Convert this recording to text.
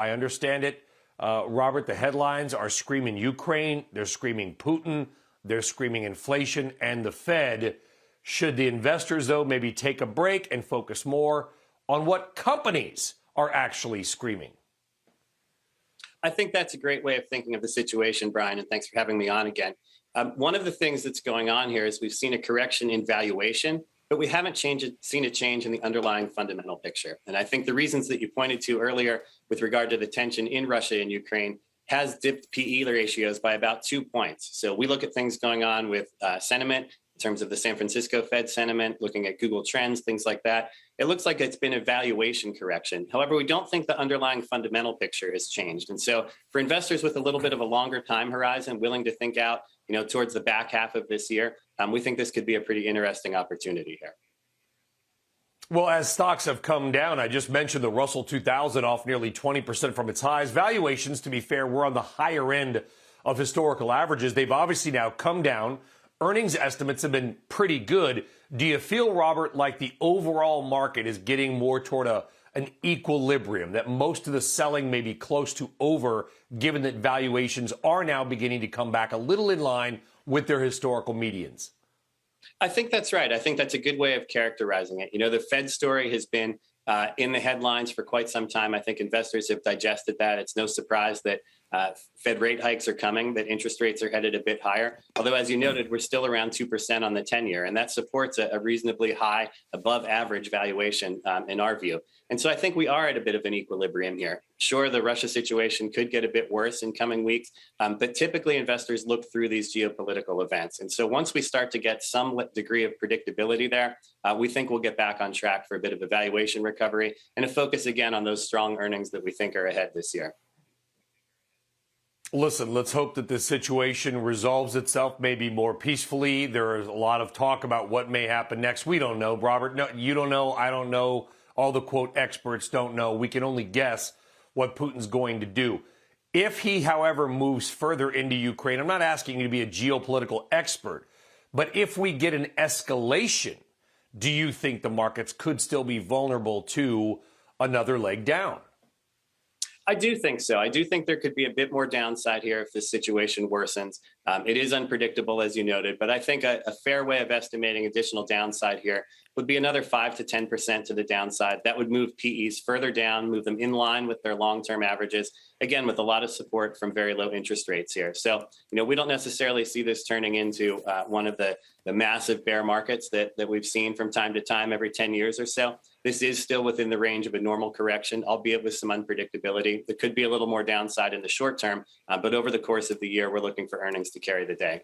I understand it. Robert, the headlines are screaming Ukraine, they're screaming Putin, they're screaming inflation and the Fed. Should the investors, though, maybe take a break and focus more on what companies are actually screaming? I think that's a great way of thinking of the situation, Brian, and thanks for having me on again. One of the things that's going on here is we've seen a correction in valuation, but we haven't seen a change in the underlying fundamental picture. And I think the reasons that you pointed to earlier with regard to the tension in Russia and Ukraine has dipped PE ratios by about 2 points. So we look at things going on with sentiment in terms of the San Francisco Fed sentiment, looking at Google Trends, things like that. It looks like it's been a valuation correction. However, we don't think the underlying fundamental picture has changed. And so for investors with a little bit of a longer time horizon, willing to think out, towards the back half of this year, we think this could be a pretty interesting opportunity here. Well, as stocks have come down, I just mentioned the Russell 2000 off nearly 20% from its highs. Valuations, to be fair, were on the higher end of historical averages. They've obviously now come down. Earnings estimates have been pretty good. Do you feel, Robert, like the overall market is getting more toward an equilibrium, that most of the selling may be close to over, given that valuations are now beginning to come back a little in line with their historical medians? I think that's right. I think that's a good way of characterizing it. The Fed story has been in the headlines for quite some time. I think investors have digested that. It's no surprise that Fed rate hikes are coming, that interest rates are headed a bit higher. Although, as you noted, we're still around 2% on the 10-year, and that supports a reasonably high, above average valuation in our view. And so I think we are at a bit of an equilibrium here. Sure, the Russia situation could get a bit worse in coming weeks, but typically investors look through these geopolitical events. And so once we start to get some degree of predictability there, we think we'll get back on track for a bit of a valuation recovery and a focus again on those strong earnings that we think are ahead this year. Listen, let's hope that this situation resolves itself maybe more peacefully. There is a lot of talk about what may happen next. We don't know, Robert. No, you don't know. I don't know. All the, quote, experts don't know. We can only guess what Putin's going to do. If he, however, moves further into Ukraine, I'm not asking you to be a geopolitical expert, but if we get an escalation, do you think the markets could still be vulnerable to another leg down? I do think so. I do think there could be a bit more downside here if this situation worsens. It is unpredictable, as you noted, but I think a fair way of estimating additional downside here would be another 5 to 10% to the downside. That would move PEs further down, move them in line with their long-term averages, again, with a lot of support from very low interest rates here. So, we don't necessarily see this turning into one of the massive bear markets that we've seen from time to time every 10 years or so. This is still within the range of a normal correction, albeit with some unpredictability. There could be a little more downside in the short term, but over the course of the year, we're looking for earnings to carry the day.